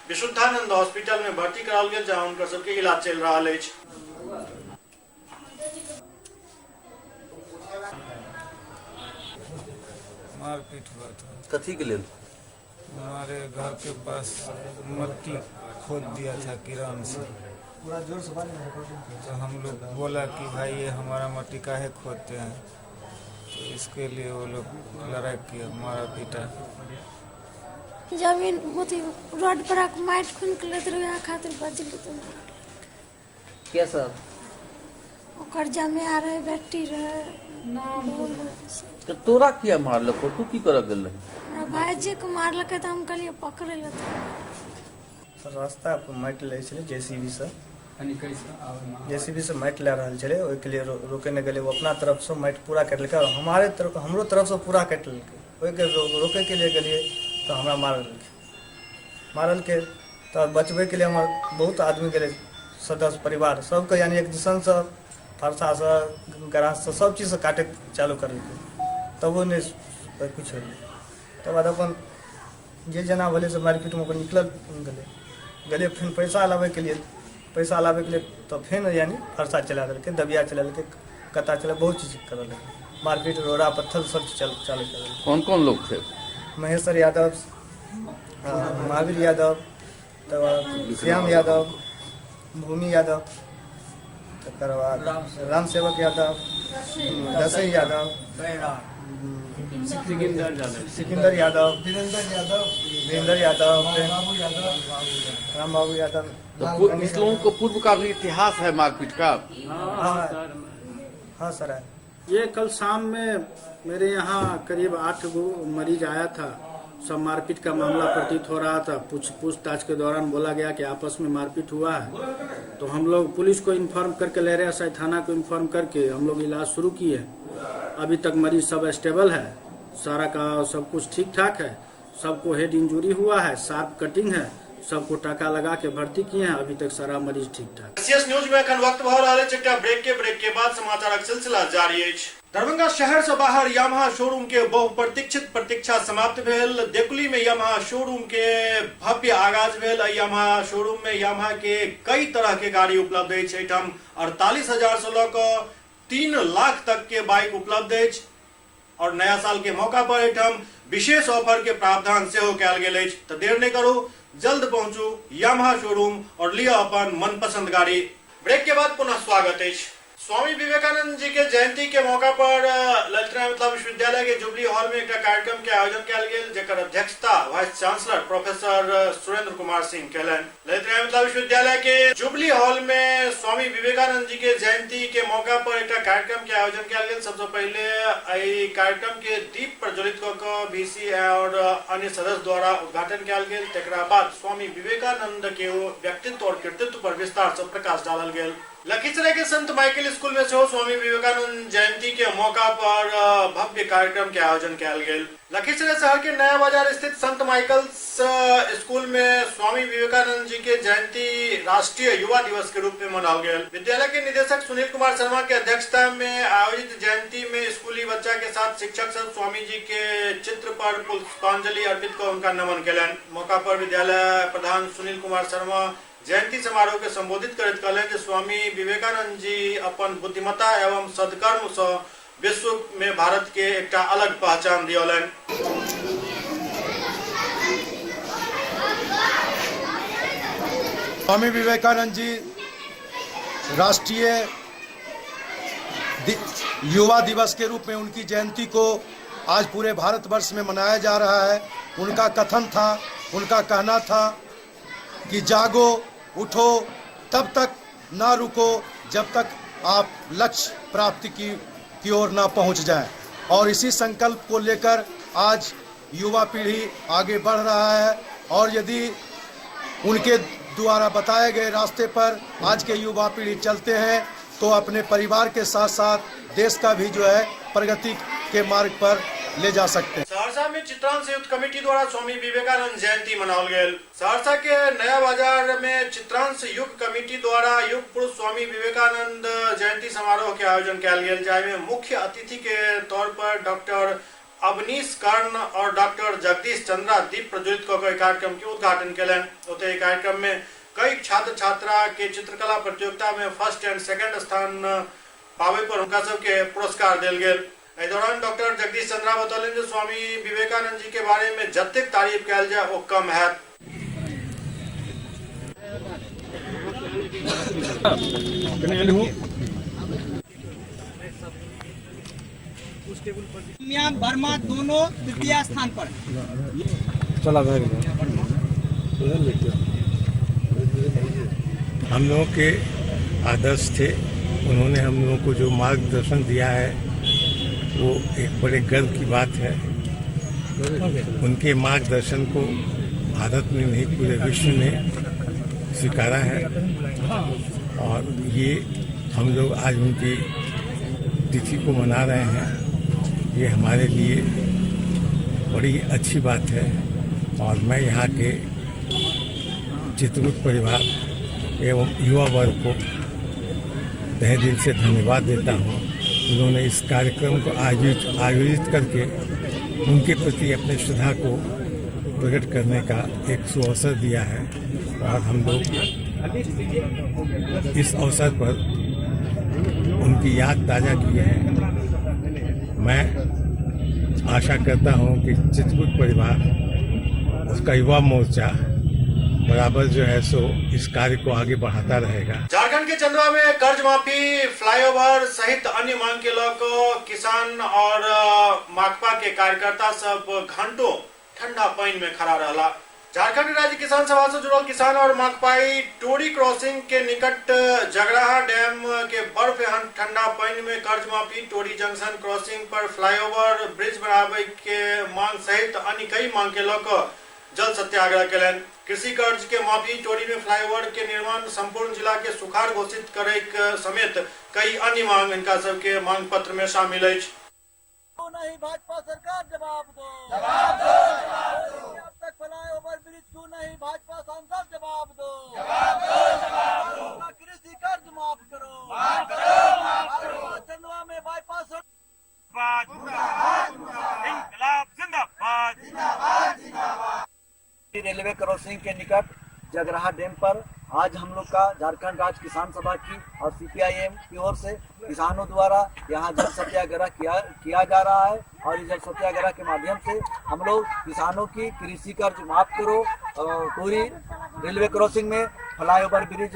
विशुद्धानंद हॉस्पिटल में भर्ती कराल गेल, जहां उनका सबके इलाज चल रहा है। मारपीट हुआ था। कथी के लिए? हमारे घर के पास मट्टी खोद दिया था किरान से, तो हम लोग बोला कि भाई ये हमारा मट्टी काहे खोदते हैं, तो इसके लिए वो लोग लड़ाई किया, मारा पीटा। जमीन रोड पर माइट खून के लेते रहे खातिर बचली तो क्या सब ओकर जमे आ रहे बेटी रहे। तो तोरा किया मारलको, तू की कर गेल रही? भाई जी को मारलके तो हम कहलिए पकड़े ले। रास्ता पर माटि ले छे जेसीबी से माटि ला रहल छले, ओइ के लिए रोके ने गेले। वो अपना तरफ से माटि पूरा काट लेके, हमारे तरफ हमरो तरफ से पूरा काट लेके। ओइ के रोके के लिए गेलिए तो हमरा मारल के तो बचबे के लिए हमार बहुत आदमी गेले, सदस्य परिवार सबके, यानी एक दूसर से फरसा से ग्रास से सब चीज़ से काटे चालू कर देते तब वो नहीं कुछ तब बाद अपन जे जना भले से मार्केट में निकल गले फिर पैसा लावे के लिए तो फिर यानी फरसा चला देके दबिया चला देके कता चला बहुत चीज़ कर लगे मार्केट रोड़ा पत्थर सब चालू कर। कौन कौन लोग थे? महेश्वर यादव, महावीर यादव, तब श्याम यादव, भूमि यादव, तकर बाद राम सेवक यादव, दसई यादव, सिकंदर यादव, वीरेंद्र यादव, राम बाबू यादव। तो इस लोगों को पूर्व का भी इतिहास है मारपीट का? हाँ सर है। ये कल शाम में मेरे यहाँ करीब 8 मरीज आया था। सब मारपीट का मामला प्रतीत हो रहा था। पूछताछ के दौरान बोला गया कि आपस में मारपीट हुआ है, तो हम लोग पुलिस को इन्फॉर्म करके लहरिया साई थाना को इन्फॉर्म करके हम लोग इलाज शुरू किए। अभी तक मरीज सब स्टेबल है, सारा का सब कुछ ठीक ठाक है। सबको हेड इंजरी हुआ है, शार्प कटिंग है, सबको टाका लगा के भर्ती किए हैं। अभी तक सारा मरीज ठीक ठाक। सीएस न्यूज में अखन वक्त भर रहा है। ब्रेक के बाद समाचारक सिलसिला जारी है। दरभंगा शहर से बाहर यामाहा शोरूम के बहुप्रतीक्षित प्रतीक्षा समाप्त भेल। देकुली में यामाहा शोरूम के भव्य आगाज भेल। यामाहा शोरूम में यामाहा के कई तरह के गाड़ी उपलब्ध है। 48,000 से लऽ 3 लाख तक के बाइक उपलब्ध है और नया साल के मौका पर एठम विशेष ऑफर के प्रावधान सेहो कयल गेल अछि। तो देर नहीं करू, जल्द पहुंचू यामाहा शोरूम और लिया अपन मनपसंद गाड़ी। ब्रेक के बाद पुनः स्वागत है। स्वामी विवेकानंद जी के जयंती के मौका पर ललित नारायण मिथिला विश्वविद्यालय के जुबली हॉल में एक कार्यक्रम के आयोजन कयल गेल, जेकर अध्यक्षता vice chancellor professor Surendra Kumar Singh Kellen. Lalit Narayan Mithila विश्वविद्यालय के जुबली हॉल में स्वामी विवेकानंद जी के जयंती के मौका पर एक कार्यक्रम के आयोजन कयल गेल। सबसे पहले एहि कार्यक्रम के दीप प्रज्वलित कऽ VC और अन्य सदस्य द्वारा उद्घाटन कयल गेल। तकरा बाद स्वामी विवेकानंद के व्यक्तित्व और कृतित्व पर विस्तार से प्रकाश डालल गेल। लखीसराय के संत माइकल स्कूल में स्वामी विवेकानंद जयंती के मौका पर भव्य कार्यक्रम के आयोजन कयल गेल। लखीसराय शहर के नया बाजार स्थित संत माइकल स्कूल में स्वामी विवेकानंद जी के जयंती राष्ट्रीय युवा दिवस के रूप में मनाल गेल। विद्यालय के निदेशक सुनील कुमार शर्मा के अध्यक्षता में आयोजित जयंती में स्कूली बच्चा के साथ शिक्षक सब स्वामी जी के चित्र पर पुष्पांजलि अर्पित कर उनका नमन केलन। मौका पर विद्यालय प्रधान सुनील कुमार शर्मा जयंती समारोह के संबोधित करैत कहलनि जे स्वामी विवेकानंद जी अपन बुद्धिमत्ता एवं सदकर्म से विश्व में भारत के एक अलग पहचान दियौलनि। स्वामी विवेकानंद जी राष्ट्रीय युवा दिवस के रूप में उनकी जयंती को आज पूरे भारतवर्ष में मनाया जा रहा है। उनका कथन था, उनका कहना था कि जागो, उठो, तब तक ना रुको जब तक आप लक्ष्य प्राप्ति की ओर ना पहुंच जाएं। और इसी संकल्प को लेकर आज युवा पीढ़ी आगे बढ़ रहा है और यदि उनके द्वारा बताए गए रास्ते पर आज के युवा पीढ़ी चलते हैं तो अपने परिवार के साथ साथ देश का भी जो है प्रगति के मार्ग पर ले जा सकते हैं। सहरसा में चित्रांश युक्त कमेटी द्वारा स्वामी विवेकानंद जयंती मनाओल गेल। सहरसा के नया बाजार में चित्रांश युक्त कमेटी द्वारा युग पुरुष स्वामी विवेकानंद जयंती समारोह के आयोजन कयल गेल, जाहिमे मुख्य अतिथि के तौर पर डॉक्टर अवनीश कर्ण और डॉक्टर जगदीश चंद्रा दीप प्रज्वलित कऽ कार्यक्रम के उद्घाटन केलन। ओते कार्यक्रम में कई छात्र छात्रा के चित्रकला प्रतियोगिता में फर्स्ट एंड सेकंड स्थान पावे पर उनका सबके पुरस्कार देल गेल। इस दौरान डॉक्टर जगदीश चंद्रा बतौलन जे स्वामी विवेकानंद जी के बारे में जतेक तारीफ कयल जाए वो कम है। वर्मा दोनों तृतीय स्थान पर। चला हम लोगों के आदर्श थे, उन्होंने हम लोगों को जो मार्गदर्शन दिया है वो एक बड़े गर्व की बात है। उनके मार्गदर्शन को भारत में नहीं पूरे विश्व ने स्वीकारा है और ये हम लोग आज उनकी तिथि को मना रहे हैं। ये हमारे लिए बड़ी अच्छी बात है और मैं यहाँ के चित्रकूट परिवार एवं युवा वर्ग को तहे दिल से धन्यवाद देता हूँ। उन्होंने इस कार्यक्रम को आयोजित करके उनके प्रति अपने श्रद्धा को प्रकट करने का एक सुअवसर दिया है और हम लोग इस अवसर पर उनकी याद ताज़ा किए हैं। मैं आशा करता हूं कि चित्रकूट परिवार, उसका युवा मोर्चा बराबर जो है सो इस कार्य को आगे बढ़ाता रहेगा। झारखंड के चंदवा में कर्ज माफी, फ्लाईओवर सहित अन्य मांग के लोग किसान और माकपा के कार्यकर्ता सब घंटों ठंडा पानी में खड़ा रहा। झारखंड राज्य किसान सभा से जुड़ल किसान और माकपाई टोरी क्रॉसिंग के निकट जगराहा डैम के बर्फ ठंडा पानी में कर्ज माफी, टोरी जंक्शन क्रॉसिंग पर फ्लाईओवर ब्रिज बनावे के मांग सहित अन्य कई मांग के लोग जल सत्याग्रह कलन। कृषि कर्ज के माफी, टोरी में फ्लाईओवर के निर्माण, संपूर्ण जिला के सुखाड़ घोषित करे समेत कई अन्य मांग इनका सबके मांग पत्र में शामिल है। नहीं भाजपा सरकार जवाब दो, जवाब दो, अब तक फ्लाईओवर ब्रिज क्यों नहीं भाजपा सांसद जवाब दो, जवाब दो, जवाब दो, कृषि कर्ज माफ करो, माफ करो, चंदवा में बाईपास इंकलाब जिंदाबाद, जिंदाबाद, जिंदाबाद। रेलवे क्रॉसिंग के निकट जगराहा डैम पर आज हम लोग का झारखंड राज्य किसान सभा की और सीपीआईएम की ओर से किसानों द्वारा यहाँ जल सत्याग्रह किया जा रहा है और इस जल सत्याग्रह के माध्यम से हम लोग किसानों की कृषि कर्ज माफ करो, पूरी रेलवे क्रॉसिंग में फ्लाईओवर ब्रिज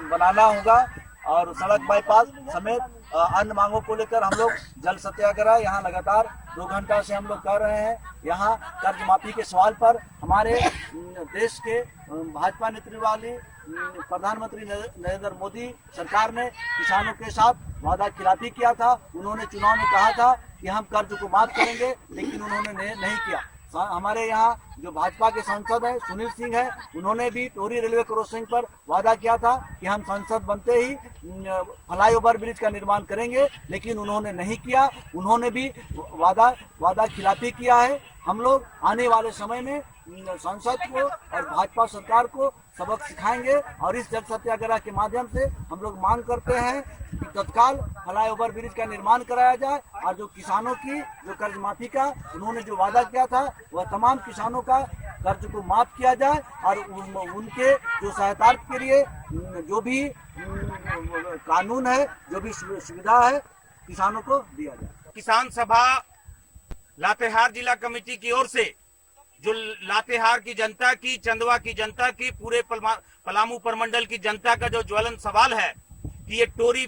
बनाना होगा और सड़क बाईपास समेत अन्य मांगों को लेकर हम लोग जल सत्याग्रह यहाँ लगातार 2 घंटा से हम लोग कर रहे हैं। यहाँ कर्ज माफी के सवाल पर हमारे देश के भाजपा नेतृत्व वाली प्रधानमंत्री नरेंद्र मोदी सरकार ने किसानों के साथ वादा खिलाफी किया था। उन्होंने चुनाव में कहा था कि हम कर्ज को माफ करेंगे, लेकिन उन्होंने नहीं किया। हमारे यहाँ जो भाजपा के सांसद है सुनील सिंह है, उन्होंने भी टोरी रेलवे क्रॉसिंग पर वादा किया था कि हम संसद बनते ही फ्लाईओवर ब्रिज का निर्माण करेंगे, लेकिन उन्होंने नहीं किया। उन्होंने भी वादा खिलाफी किया है। हम लोग आने वाले समय में संसद को और भाजपा सरकार को सबक सिखाएंगे और इस जल सत्याग्रह के माध्यम से हम लोग मांग करते हैं कि तत्काल फ्लाईओवर ब्रिज का निर्माण कराया जाए और जो किसानों की जो कर्ज माफी का उन्होंने जो वादा किया था वह तमाम किसानों का कर्ज को माफ किया जाए और उनके जो सहायता के लिए जो भी कानून है, जो भी सुविधा है, किसानों को दिया जाए। किसान सभा लातेहार जिला कमेटी की ओर से जो लातेहार की जनता की, चंदवा की जनता की, पूरे पलामू प्रमंडल की जनता का जो ज्वलन सवाल है कि ये टोरी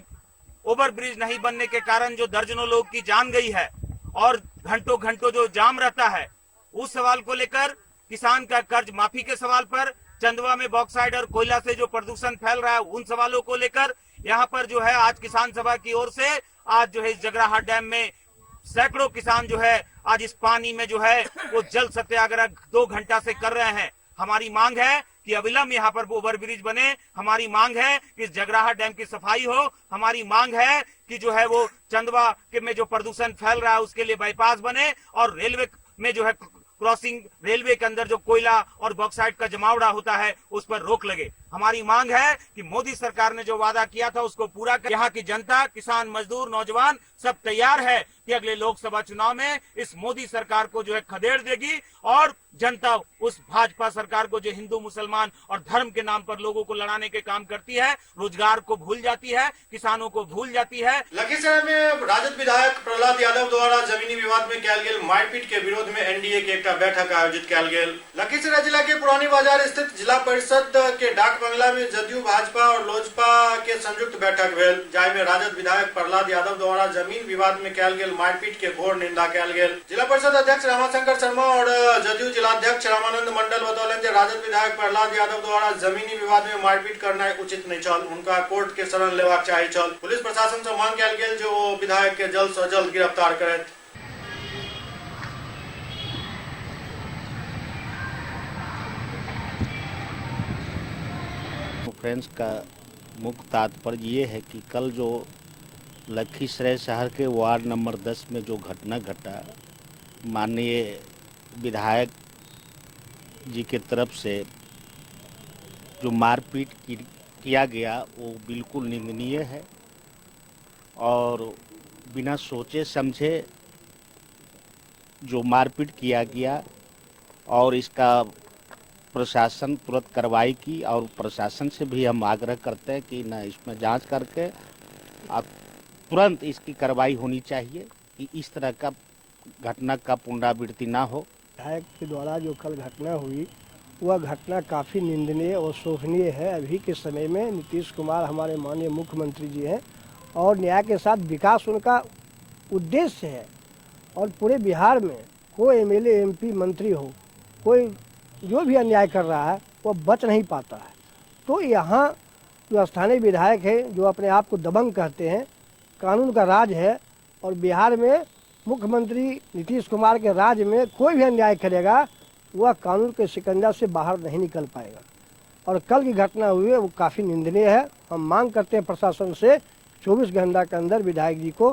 ओवर ब्रिज नहीं बनने के कारण जो दर्जनों लोग की जान गई है और घंटों घंटों जो जाम रहता है, उस सवाल को लेकर किसान का कर्ज माफी के सवाल पर, चंदवा में बॉक्साइड और कोयला से जो प्रदूषण फैल रहा है उन सवालों को लेकर यहाँ पर जो है आज किसान सभा की ओर से आज जो है इस जगराहा डैम में सैकड़ों किसान जो है आज इस पानी में जो है वो जल सत्याग्रह 2 घंटा से कर रहे हैं। हमारी मांग है कि अविलंब यहाँ पर ओवर ब्रिज बने। हमारी मांग है कि इस जगराहा डैम की सफाई हो। हमारी मांग है कि जो है वो चंदवा के में जो प्रदूषण फैल रहा है उसके लिए बाईपास बने और रेलवे में जो है क्रॉसिंग, रेलवे के अंदर जो कोयला और बॉक्साइड का जमावड़ा होता है उस पर रोक लगे। हमारी मांग है कि मोदी सरकार ने जो वादा किया था उसको पूरा कर। यहाँ की जनता, किसान, मजदूर, नौजवान सब तैयार है कि अगले लोकसभा चुनाव में इस मोदी सरकार को जो है खदेड़ देगी और जनता उस भाजपा सरकार को जो हिंदू मुसलमान और धर्म के नाम पर लोगों को लड़ाने के काम करती है, रोजगार को भूल जाती है, किसानों को भूल जाती है। लखीसराय में राजद विधायक प्रहलाद यादव द्वारा जमीनी विवाद में कयल गेल मारपीट के विरोध में एनडीए के एक बैठक आयोजित कयल गेल। लखीसराय जिला के पुरानी बाजार स्थित जिला परिषद के डाक बंगला में जदयू, भाजपा और लोजपा के संयुक्त बैठक भेल, जाहि में राजद विधायक प्रहलाद यादव द्वारा जमीन विवाद में कयल गेल मारपीट के घोर निंदा कयल गेल। जिला परिषद अध्यक्ष रामाशंकर शर्मा और जदयू जिलाध्यक्ष रामानंद मंडल बतौलन जे राजद विधायक प्रहलाद यादव द्वारा जमीनी विवाद में मारपीट करना उचित नहीं छल, उनका कोर्ट के शरण लेवाक चाही छल। पुलिस प्रशासन से मांग कयल गेल जो विधायक के जल्द से जल्द गिरफ्तार करत। कॉन्फ्रेंस का मुख्य तात्पर्य ये है कि कल जो लखीसराय शहर के वार्ड नंबर 10 में जो घटना घटा, माननीय विधायक जी के तरफ से जो मारपीट किया गया वो बिल्कुल निंदनीय है और बिना सोचे समझे जो मारपीट किया गया और इसका प्रशासन तुरंत कार्रवाई की, और प्रशासन से भी हम आग्रह करते हैं कि न इसमें जांच करके तुरंत इसकी कार्रवाई होनी चाहिए कि इस तरह का घटना का पुनरावृत्ति ना हो। विधायक के द्वारा जो कल घटना हुई वह घटना काफ़ी निंदनीय और शोभनीय है। अभी के समय में नीतीश कुमार हमारे माननीय मुख्यमंत्री जी हैं और न्याय के साथ विकास उनका उद्देश्य है, और पूरे बिहार में कोई एमएलए एमपी मंत्री हो, कोई जो भी अन्याय कर रहा है वह बच नहीं पाता है। तो यहाँ जो स्थानीय विधायक है जो अपने आप को दबंग कहते हैं, कानून का राज है और बिहार में मुख्यमंत्री नीतीश कुमार के राज में कोई भी अन्याय करेगा वह कानून के शिकंजा से बाहर नहीं निकल पाएगा। और कल की घटना हुई है वो काफ़ी निंदनीय है। हम मांग करते हैं प्रशासन से 24 घंटा के अंदर विधायक जी को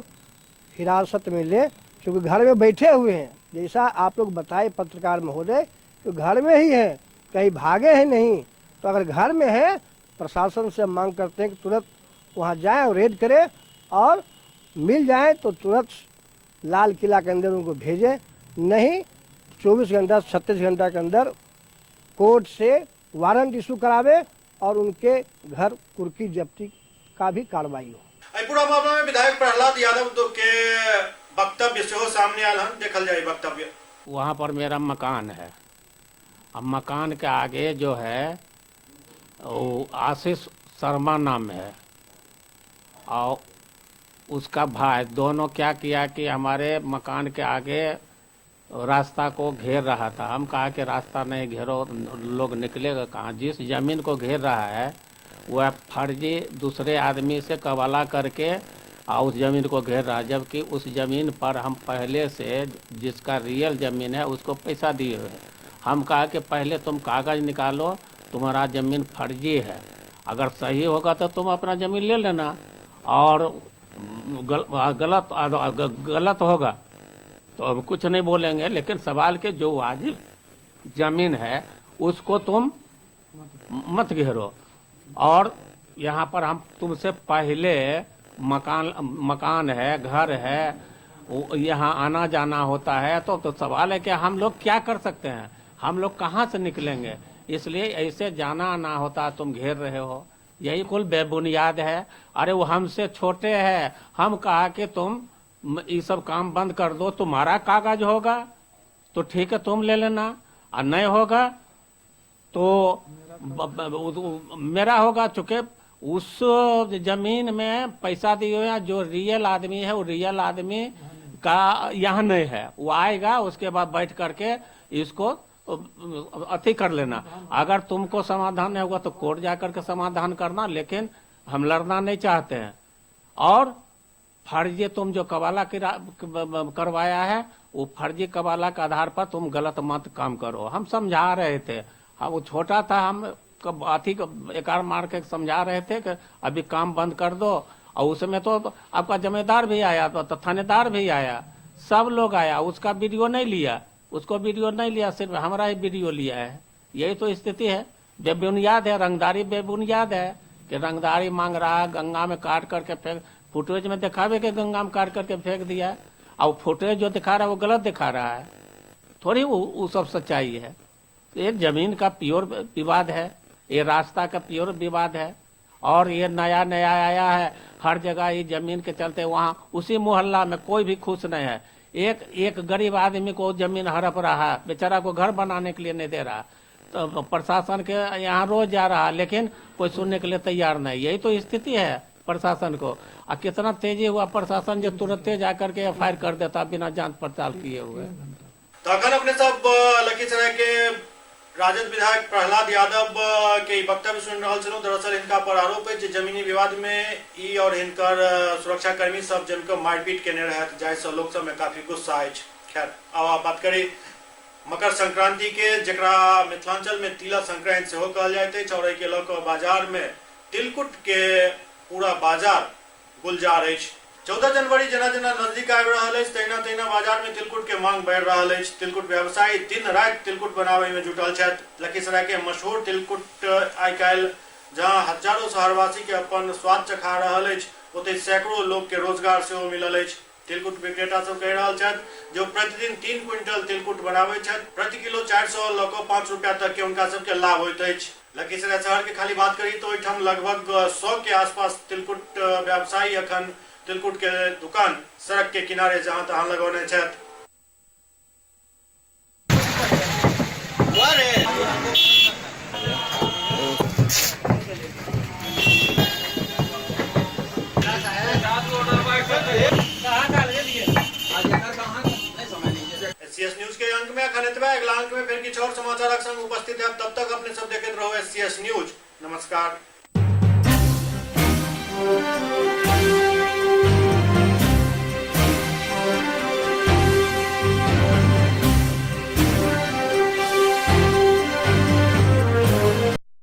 हिरासत में ले, क्योंकि घर में बैठे हुए हैं। जैसा आप लोग बताए पत्रकार महोदय, तो घर में ही है, कहीं भागे हैं नहीं। तो अगर घर में है, प्रशासन से मांग करते हैं कि तुरंत वहाँ जाएं और रेड करें, और मिल जाएं तो तुरंत लाल किला के अंदर उनको भेजें, नहीं 24 घंटा 36 घंटा के अंदर कोर्ट से वारंट इशू करावे और उनके घर कुर्की जब्ती का भी कार्रवाई हो। पूरा मामला में विधायक प्रहलाद यादव तो के वक्तव्य से हो सामने आल हन, देखल जाए वक्तव्य। वहाँ पर मेरा मकान है, अब मकान के आगे जो है वो आशीष शर्मा नाम है और उसका भाई, दोनों क्या किया कि हमारे मकान के आगे रास्ता को घेर रहा था। हम कहा कि रास्ता नहीं घेरो, लोग निकलेगा कहाँ। जिस जमीन को घेर रहा है वह फर्जी दूसरे आदमी से कवाला करके और उस जमीन को घेर रहा है, जबकि उस जमीन पर हम पहले से जिसका रियल जमीन है उसको पैसा दिए हुए हैं। हम कहा कि पहले तुम कागज़ निकालो, तुम्हारा ज़मीन फर्जी है, अगर सही होगा तो तुम अपना ज़मीन ले लेना, और गलत होगा तो अब कुछ नहीं बोलेंगे। लेकिन सवाल के जो वाजिब ज़मीन है उसको तुम मत घेरो। और यहाँ पर हम तुमसे पहले मकान है, घर है, यहाँ आना जाना होता है, तो सवाल है कि हम लोग क्या कर सकते हैं, हम लोग कहाँ से निकलेंगे। इसलिए ऐसे जाना आना होता तुम घेर रहे हो, यही कुल बेबुनियाद है। अरे वो हमसे छोटे हैं, हम कहा कि तुम ये सब काम बंद कर दो, तुम्हारा कागज होगा तो ठीक है तुम ले लेना, और नहीं होगा तो मेरा होगा। चूँकि उस जमीन में पैसा दिए हुए जो रियल आदमी है वो रियल आदमी का यहाँ नहीं है, वो आएगा उसके बाद बैठ करके इसको अति कर लेना। अगर तुमको समाधान नहीं होगा तो कोर्ट जाकर के समाधान करना, लेकिन हम लड़ना नहीं चाहते हैं। और फर्जी तुम जो कवाला करवाया है वो फर्जी कवाला के आधार पर तुम गलत मत काम करो। हम समझा रहे थे, हाँ वो छोटा था, हम अथी एक मार के समझा रहे थे कि अभी काम बंद कर दो। और उसमें तो आपका जमींदार भी आया, तो थानेदार भी आया, सब लोग आया, उसका वीडियो नहीं लिया, उसको वीडियो नहीं लिया, सिर्फ हमारा ही वीडियो लिया है। यही तो स्थिति है, बेबुनियाद है, रंगदारी बेबुनियाद है कि रंगदारी मांग रहा है, गंगा में काट करके फेंक, फुटेज में दिखावे के गंगा में काट करके फेंक दिया है, और फुटेज जो दिखा रहा है वो गलत दिखा रहा है, थोड़ी वो सब सच्चाई है। ये जमीन का प्योर विवाद है, ये रास्ता का प्योर विवाद है, और ये नया आया है, हर जगह ये जमीन के चलते वहाँ उसी मोहल्ला में कोई भी खुश नहीं है। एक गरीब आदमी को जमीन हड़प रहा है, बेचारा को घर बनाने के लिए नहीं दे रहा, तो प्रशासन के यहाँ रोज जा रहा है, लेकिन कोई सुनने के लिए तैयार नहीं। यही तो स्थिति है प्रशासन को। और कितना तेजी हुआ प्रशासन जो तुरंत जाकर के FIR कर देता बिना जांच पड़ताल किए हुए। तो अपने सब लखीसराय के राजद विधायक प्रहलाद यादव के वक्तव्य सुन रहा छलू। दरअसल इनका पर आरोप है कि जमीनी विवाद में ई और इनकर सुरक्षा कर्मी सब जमकर मारपीट केने रहे, जाहिसे लोग सब में काफी गुस्सा है। खैर अब बात करी मकर संक्रांति के, जकरा मिथिलांचल में तिला संक्रांति से हो कहल जाते, चौराई के लक बाजार में तिलकुट के पूरा बाजार गुलजार है। 14 जनवरी जना नजदीक आबि रहल अछि, तहिना बाजार में तिलकुट के मांग बढ़ि रहल अछि। तिलकुट व्यवसायी दिन राति तिलकुट बनावे में जुटल छथि। लखीसराय के मशहूर तिलकुट आइ काल्हि जहाँ हजारों शहरवासी के अपन स्वाद चखा रहल अछि, ओते सैकड़ों लोग के रोजगार से मिलल अछि। तिलकुट विक्रेता सब कह रहा छथि जो प्रतिदिन 3 क्विंटल तिलकुट बनावे छथि, प्रति किलो 400 लऽ कऽ 5 रुपया तक के उनका सबके लाभ होइत अछि। लखीसराय शहर के खाली बात करी तो ओहिठाम लगभग 100 के आसपास तिलकुट व्यवसायी अखन तिलकुट के दुकान सड़क के किनारे जहां तहां लगौने छथि। SCS न्यूज के अंक में अखन एतबे, अगला अंक में फिर किछु और समाचारक संग उपस्थित है। तब तक अपने सब देखते रहो SCS न्यूज। नमस्कार।